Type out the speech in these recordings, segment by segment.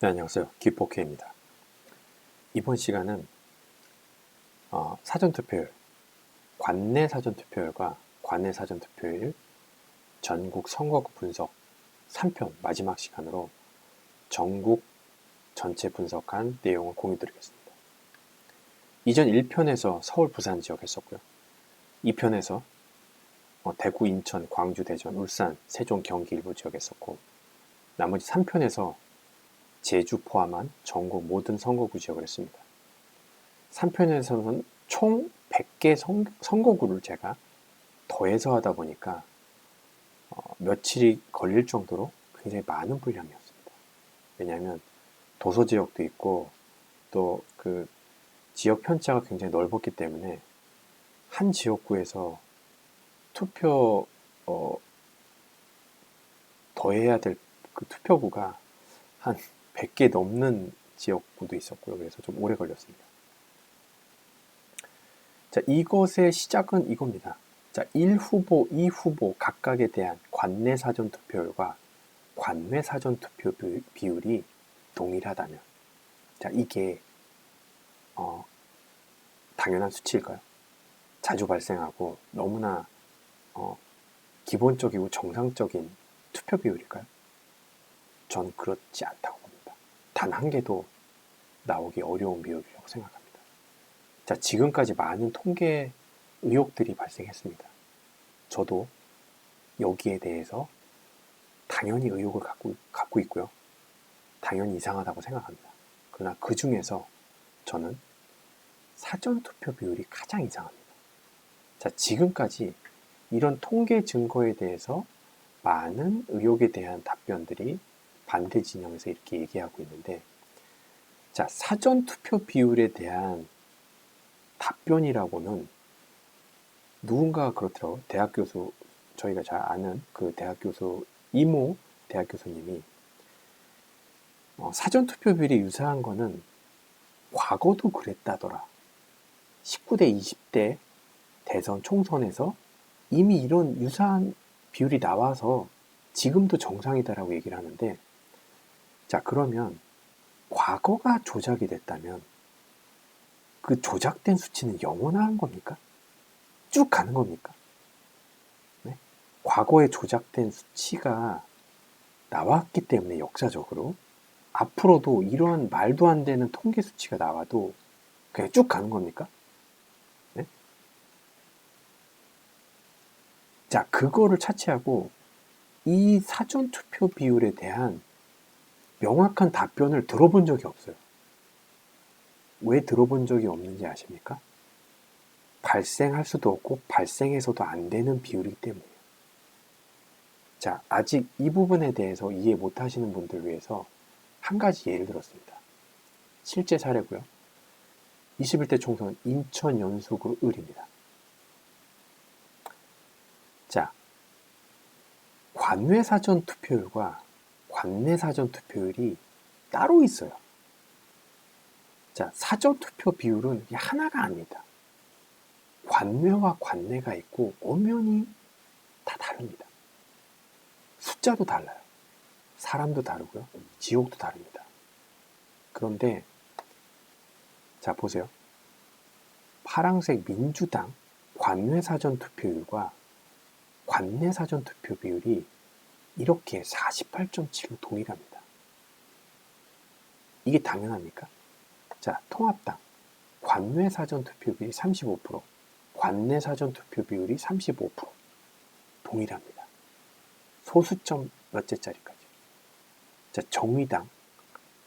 네, 안녕하세요. 기포케입니다. 이번 시간은 사전투표율, 관내 사전투표율과 관내 사전투표율 전국 선거구 분석 3편 마지막 시간으로 전국 전체 분석한 내용을 공유드리겠습니다. 이전 1편에서 서울, 부산 지역 했었고요. 2편에서 대구, 인천, 광주, 대전, 울산, 세종, 경기 일부 지역 했었고, 나머지 3편에서 제주 포함한 전국 모든 선거구 지역을 했습니다. 3편에서는 총 100개 선거구를 제가 더해서 하다 보니까 며칠이 걸릴 정도로 굉장히 많은 분량이었습니다. 왜냐하면 도서 지역도 있고 또 그 지역 편차가 굉장히 넓었기 때문에 한 지역구에서 투표 더해야 될 그 투표구가 한 100개 넘는 지역구도 있었고요. 그래서 좀 오래 걸렸습니다. 자, 이것의 시작은 이겁니다. 자, 1후보, 2후보 각각에 대한 관내 사전 투표율과 관외 사전 투표 비율이 동일하다면, 자, 이게 당연한 수치일까요? 자주 발생하고 너무나 기본적이고 정상적인 투표 비율일까요? 전 그렇지 않다고 봅니다. 단 한 개도 나오기 어려운 비율이라고 생각합니다. 자, 지금까지 많은 통계 의혹들이 발생했습니다. 저도 여기에 대해서 당연히 의혹을 갖고 있고요. 당연히 이상하다고 생각합니다. 그러나 그 중에서 저는 사전투표 비율이 가장 이상합니다. 자, 지금까지 이런 통계 증거에 대해서 많은 의혹에 대한 답변들이 반대 진영에서 이렇게 얘기하고 있는데, 자, 사전투표 비율에 대한 답변이라고는 누군가가 그렇더라고요. 대학 교수, 저희가 잘 아는 그 대학 교수, 이모 대학 교수님이 사전투표 비율이 유사한 거는 과거도 그랬다더라. 19대, 20대 대선 총선에서 이미 이런 유사한 비율이 나와서 지금도 정상이다라고 얘기를 하는데, 자, 그러면 과거가 조작이 됐다면 그 조작된 수치는 영원한 겁니까? 쭉 가는 겁니까? 네? 과거에 조작된 수치가 나왔기 때문에 역사적으로 앞으로도 이러한 말도 안 되는 통계 수치가 나와도 그냥 쭉 가는 겁니까? 네? 자, 그거를 차치하고 이 사전투표 비율에 대한 명확한 답변을 들어본 적이 없어요. 왜 들어본 적이 없는지 아십니까? 발생할 수도 없고 발생해서도 안 되는 비율이기 때문이에요. 자, 아직 이 부분에 대해서 이해 못 하시는 분들 위해서 한 가지 예를 들었습니다. 실제 사례고요. 21대 총선 인천 연수구 을입니다. 자, 관외 사전 투표율과 관내 사전 투표율이 따로 있어요. 자, 사전 투표 비율은 하나가 아닙니다. 관외와 관내가 있고 엄연히 다 다릅니다. 숫자도 달라요. 사람도 다르고요. 지역도 다릅니다. 그런데 자, 보세요. 파란색 민주당 관외 사전 투표율과 관내 사전 투표 비율이 이렇게 48.7로 동일합니다. 이게 당연합니까? 자, 통합당 관외 사전 투표 비율이 35%, 관내 사전 투표 비율이 35% 동일합니다. 소수점 몇째짜리까지. 자, 정의당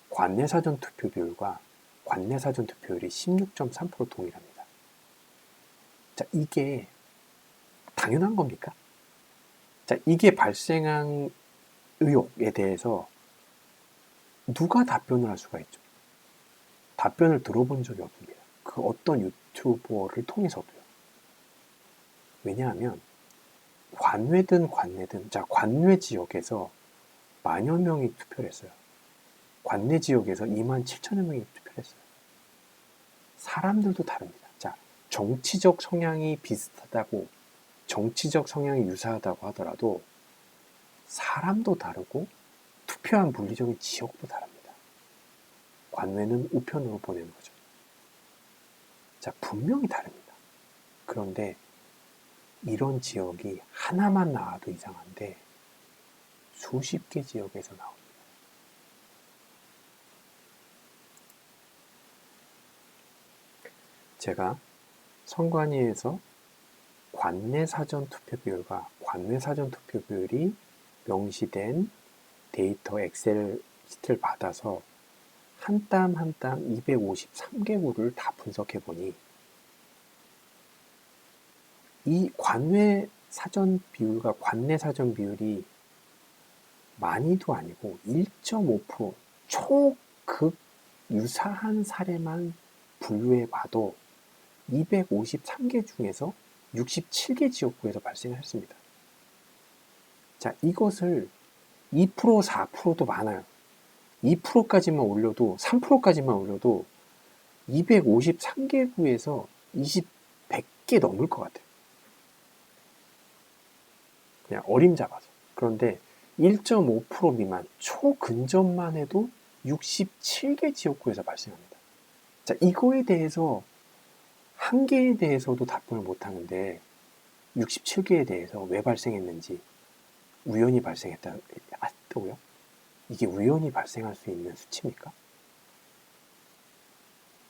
관내 사전 투표 비율과 관내 사전 투표율이 16.3% 동일합니다. 자, 이게 당연한 겁니까? 자, 이게 발생한 의혹에 대해서 누가 답변을 할 수가 있죠? 답변을 들어본 적이 없습니다. 그 어떤 유튜버를 통해서도요. 왜냐하면 관외든 관내든, 자, 관외 지역에서 만여 명이 투표를 했어요. 관내 지역에서 27,000여 명이 투표를 했어요. 사람들도 다릅니다. 자, 정치적 성향이 비슷하다고, 정치적 성향이 유사하다고 하더라도 사람도 다르고 투표한 물리적인 지역도 다릅니다. 관외는 우편으로 보내는 거죠. 자, 분명히 다릅니다. 그런데 이런 지역이 하나만 나와도 이상한데 수십 개 지역에서 나옵니다. 제가 선관위에서 관내 사전 투표 비율과 관외 사전 투표 비율이 명시된 데이터 엑셀 시트를 받아서 한 땀 한 땀 253개구를 다 분석해 보니 이 관외 사전 비율과 관내 사전 비율이 많이도 아니고 1.5% 초극 유사한 사례만 분류해 봐도 253개 중에서 67개 지역구에서 발생했습니다. 자, 이것을 2%, 4%도 많아요. 2%까지만 올려도, 3%까지만 올려도 253개 구에서 100개 넘을 것 같아요. 그냥 어림잡아서. 그런데 1.5% 미만 초근접만 해도 67개 지역구에서 발생합니다. 자, 이거에 대해서 한 개에 대해서도 답변을 못 하는데 67개에 대해서 왜 발생했는지 우연히 발생했다고요? 이게 우연히 발생할 수 있는 수치입니까?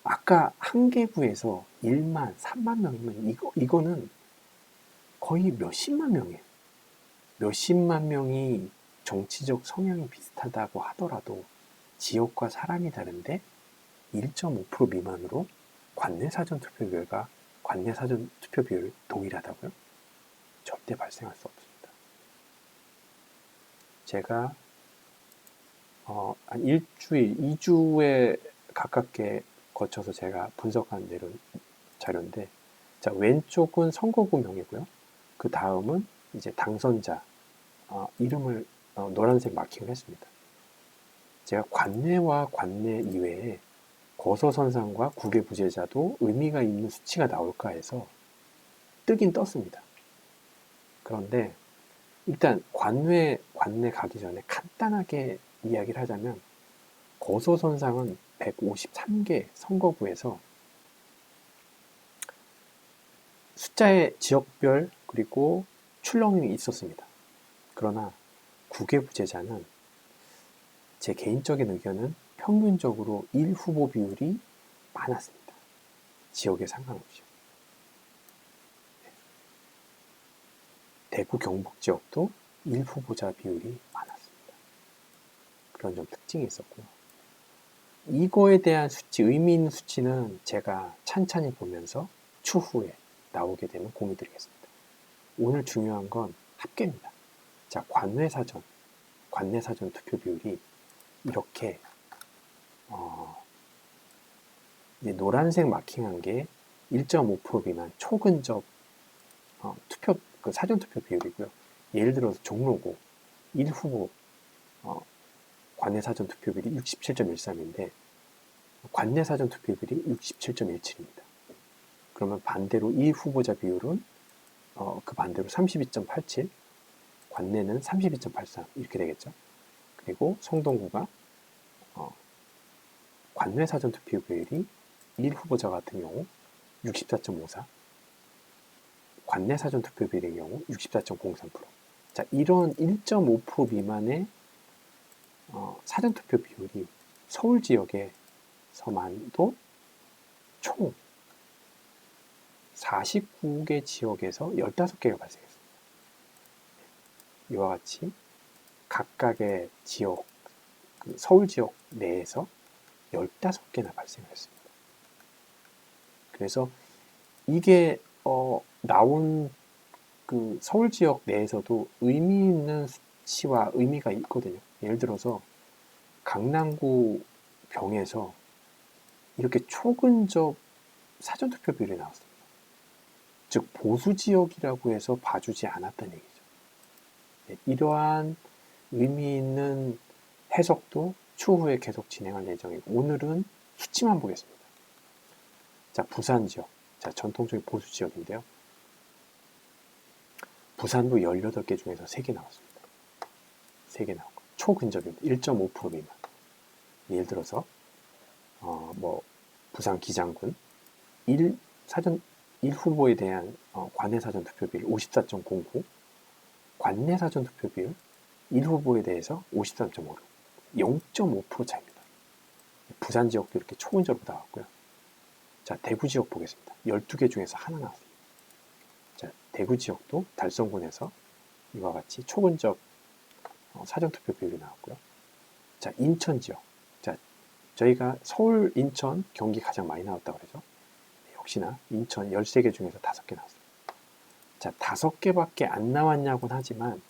아까 한 개구에서 1만, 3만 명이면 이거는 거의 몇십만 명이에요. 몇십만 명이 정치적 성향이 비슷하다고 하더라도 지역과 사람이 다른데 1.5% 미만으로 관내 사전 투표 비율과 관내 사전 투표 비율 동일하다고요? 절대 발생할 수 없습니다. 제가 한 일주일, 2주에 가깝게 거쳐서 제가 분석한 자료인데, 자, 왼쪽은 선거구 명이고요. 그 다음은 이제 당선자 이름을 노란색 마킹을 했습니다. 제가 관내와 관내 이외에 거소선상과 국외부재자도 의미가 있는 수치가 나올까 해서 뜨긴 떴습니다. 그런데 일단 관내 가기 전에 간단하게 이야기를 하자면 거소선상은 153개 선거구에서 숫자의 지역별 그리고 출렁임이 있었습니다. 그러나 국외부재자는 제 개인적인 의견은 평균적으로 1후보 비율이 많았습니다. 지역에 상관없이. 대구 경북 지역도 1후보자 비율이 많았습니다. 그런 좀 특징이 있었고요. 이거에 대한 수치, 의미 있는 수치는 제가 찬찬히 보면서 추후에 나오게 되면 공유드리겠습니다. 오늘 중요한 건 합계입니다. 자, 관내 사전 투표 비율이 이렇게 이제 노란색 마킹한 게 1.5% 미만 초근접 사전 투표 비율이고요. 예를 들어서 종로구 1후보 관내 사전 투표 비율이 67.13인데 관내 사전 투표 비율이 67.17입니다. 그러면 반대로 이 후보자 비율은 그 반대로 32.87, 관내는 32.83 이렇게 되겠죠. 그리고 성동구가 관내 사전 투표 비율이 1후보자 같은 경우 64.54, 관내 사전 투표 비율의 경우 64.03%. 자, 이런 1.5% 미만의 사전 투표 비율이 서울 지역에서만도 총 49개 지역에서 15개가 발생했습니다. 이와 같이 각각의 지역, 서울 지역 내에서 15개나 발생을 했습니다. 그래서 이게 나온 그 서울 지역 내에서도 의미 있는 수치와 의미가 있거든요. 예를 들어서 강남구 병에서 이렇게 초근접 사전투표 비율이 나왔습니다. 즉 보수 지역이라고 해서 봐주지 않았다는 얘기죠. 네, 이러한 의미 있는 해석도 추후에 계속 진행할 예정이고 오늘은 수치만 보겠습니다. 자, 부산 지역. 자, 전통적인 보수 지역인데요. 부산도 18개 중에서 3개 나왔습니다. 3개 나오고 초근접입니다. 1.5% 미만. 예를 들어서 부산 기장군 1 후보에 대한 관내 사전 투표 비율 54.09, 관내 사전 투표 비율 1 후보에 대해서 53.56, 0.5% 차입니다. 부산 지역도 이렇게 초근접으로 나왔고요. 자, 대구 지역 보겠습니다. 12개 중에서 하나 나왔습니다. 자, 대구 지역도 달성군에서 이와 같이 초근접 사전 투표 비율이 나왔고요. 자, 인천 지역. 자, 저희가 서울, 인천, 경기 가장 많이 나왔다고 그러죠. 역시나 인천 13개 중에서 5개 나왔습니다. 자, 5개밖에 안 나왔냐고는 하지만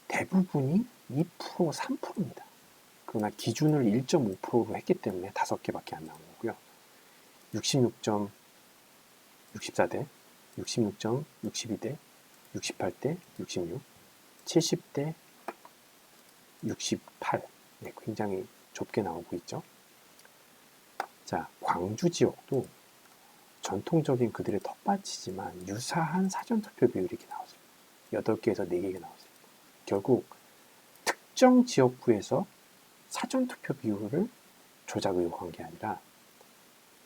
대부분이 2%, 3%입니다. 그러나 기준을 1.5%로 했기 때문에 5개밖에 안 나온 거고요. 66.64대, 66.62대, 68대, 66, 70대, 68. 네, 굉장히 좁게 나오고 있죠. 자, 광주 지역도 전통적인 그들의 텃밭이지만 유사한 사전투표 비율이 이렇게 나왔습니다. 8개에서 4개가 나왔습니다. 결국 특정 지역구에서 사전투표 비율을 조작 의혹한 게 아니라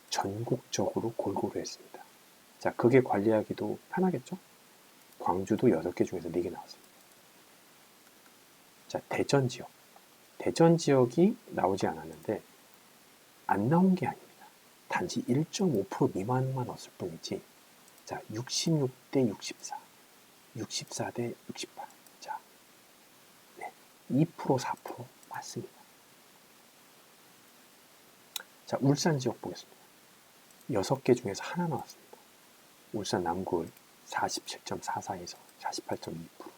전국적으로 골고루 했습니다. 자, 그게 관리하기도 편하겠죠? 광주도 6개 중에서 4개 나왔습니다. 자, 대전 지역. 대전 지역이 나오지 않았는데 안 나온 게 아닙니다. 단지 1.5% 미만만 왔을 뿐이지. 자, 66대 64, 64대 68. 자, 네, 2%, 4% 맞습니다. 자, 울산 지역 보겠습니다. 6개 중에서 하나 나왔습니다. 울산 남구을 47.44에서 48.2%.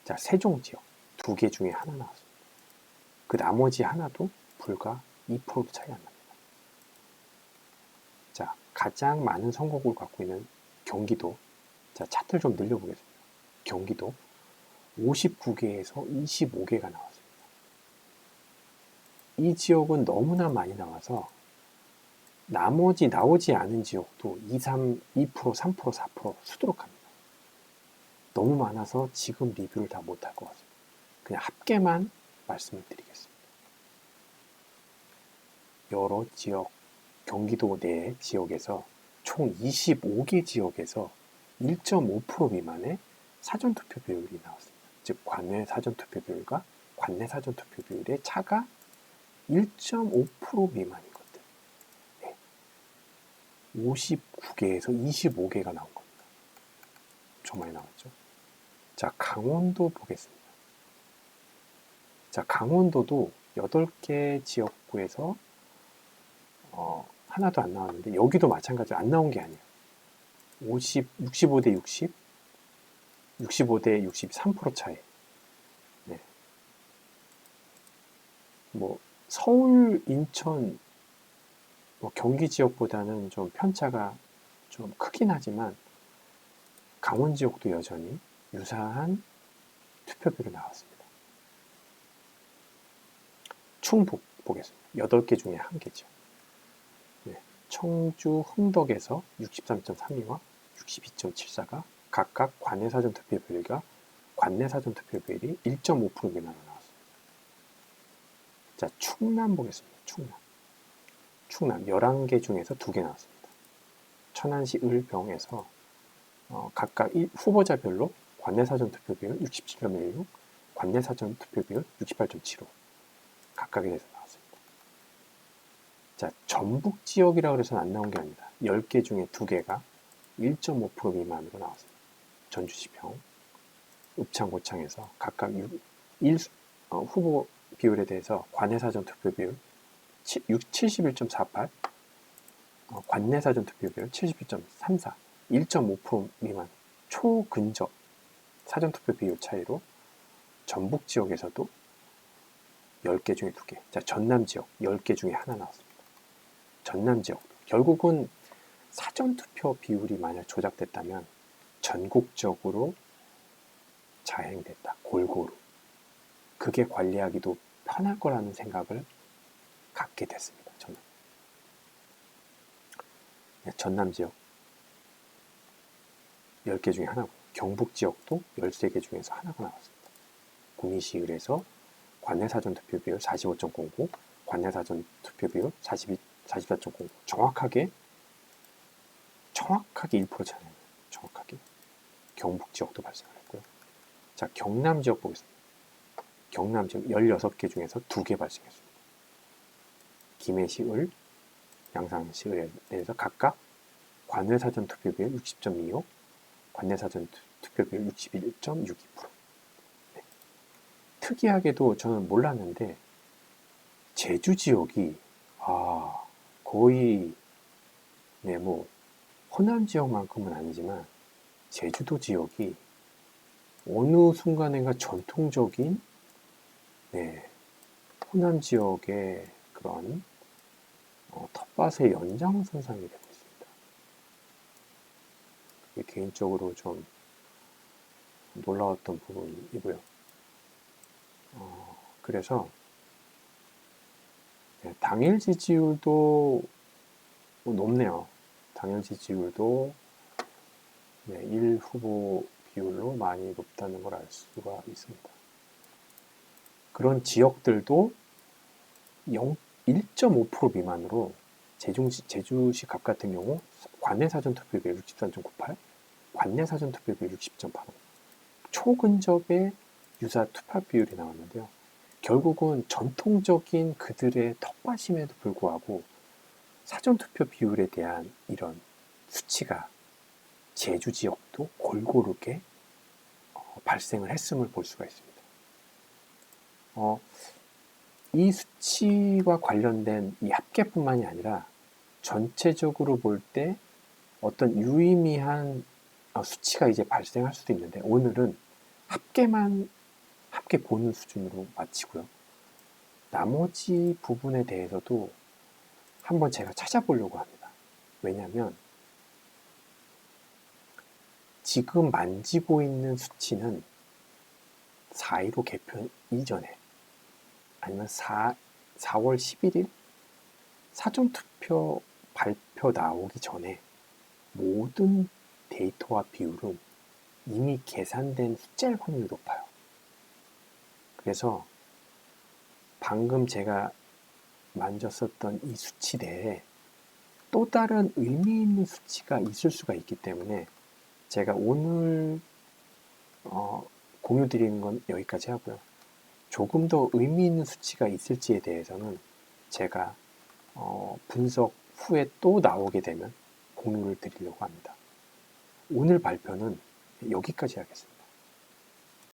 자, 세종 지역 2개 중에 하나 나왔습니다. 그 나머지 하나도 불과 2%도 차이 안 납니다. 자, 가장 많은 선거구를 갖고 있는 경기도. 자, 차트를 좀 늘려보겠습니다. 경기도 59개에서 25개가 나왔습니다. 이 지역은 너무나 많이 나와서 나머지 나오지 않은 지역도 2%, 3%, 4% 수두룩합니다. 너무 많아서 지금 리뷰를 다 못할 것 같습니다. 그냥 합계만 말씀을 드리겠습니다. 여러 지역, 경기도 내 지역에서 총 25개 지역에서 1.5% 미만의 사전투표 비율이 나왔습니다. 즉 관내 사전투표 비율과 관내 사전투표 비율의 차가 1.5% 미만인 것들. 네. 59개에서 25개가 나온 겁니다. 엄청 많이 나왔죠. 자, 강원도 보겠습니다. 자, 강원도도 8개 지역구에서 하나도 안 나왔는데 여기도 마찬가지로 안 나온 게 아니에요. 65대 60, 65대 63% 차이. 네. 뭐 서울, 인천, 경기 지역보다는 좀 편차가 좀 크긴 하지만 강원 지역도 여전히 유사한 투표비로 나왔습니다. 충북 보겠습니다. 8개 중에 1개죠. 네. 청주 흥덕에서 63.32와 62.74가 각각 관내 사전 투표 비율과 관내 사전 투표 비율이 1.5% 미만으로 나왔습니다. 자, 충남 보겠습니다. 충남 11개 중에서 2개 나왔습니다. 천안시 을병에서 각각 후보자별로 관내 사전 투표 비율 67.16, 관내 사전 투표 비율 68.75 각각에 대해서 나왔습니다. 자, 전북 지역이라고 해서는 안 나온 게 아닙니다. 10개 중에 2개가 1.5% 미만으로 나왔습니다. 전주시평, 읍창고창에서 각각 후보 비율에 대해서 관내 사전 투표 비율 71.48, 관내 사전 투표 비율 71.34, 1.5% 미만 초근접 사전 투표 비율 차이로 전북 지역에서도 10개 중에 2개. 자, 전남 지역 10개 중에 하나 나왔습니다. 전남 지역도 결국은 사전 투표 비율이 만약 조작됐다면 전국적으로 자행됐다. 골고루. 그게 관리하기도 편할 거라는 생각을 갖게 됐습니다. 저는. 네, 전남 지역 10개 중에 하나고 경북 지역도 13개 중에서 하나가 나왔습니다. 구미시을에서 관내 사전 투표 비율 45.09, 관내사전 투표 비율 44.09 정확하게 1% 차이네요. 정확하게. 경북 지역도 발생을 했고요. 자, 경남 지역 보겠습니다. 경남 지역 16개 중에서 2개 발생했습니다. 김해시 을, 양산시 을에서 각각 관내사전 투표비율 60.25, 관내사전 투표비율 61.62%. 네. 특이하게도 저는 몰랐는데 제주 지역이 거의 뭐 호남 지역만큼은 아니지만 제주도 지역이 어느 순간인가 전통적인 호남 지역의 그런 텃밭의 연장선상이 되고 있습니다. 그게 개인적으로 좀 놀라웠던 부분이고요. 그래서 당일 지지율도 높네요. 당일 지지율도 1 후보 비율로 많이 높다는 걸 알 수가 있습니다. 그런 지역들도 1.5% 미만으로 제주시 갑 같은 경우 관내사전 투표비율 63.98, 관내사전 투표비율 60.85, 초근접의 유사 투표 비율이 나왔는데요. 결국은 전통적인 그들의 텃밭임에도 불구하고 사전투표 비율에 대한 이런 수치가 제주 지역도 골고루게 발생을 했음을 볼 수가 있습니다. 이 수치와 관련된 이 합계뿐만이 아니라 전체적으로 볼 때 어떤 유의미한 수치가 이제 발생할 수도 있는데 오늘은 합계 보는 수준으로 마치고요. 나머지 부분에 대해서도 한번 제가 찾아보려고 합니다. 왜냐하면 지금 만지고 있는 수치는 4.15 개표 이전에 아니면 4월 11일 사전투표 발표 나오기 전에 모든 데이터와 비율은 이미 계산된 숫자일 확률이 높아요. 그래서 방금 제가 만졌었던 이 수치 내에 또 다른 의미 있는 수치가 있을 수가 있기 때문에 제가 오늘 공유 드리는 건 여기까지 하고요. 조금 더 의미 있는 수치가 있을지에 대해서는 제가 분석 후에 또 나오게 되면 공유를 드리려고 합니다. 오늘 발표는 여기까지 하겠습니다.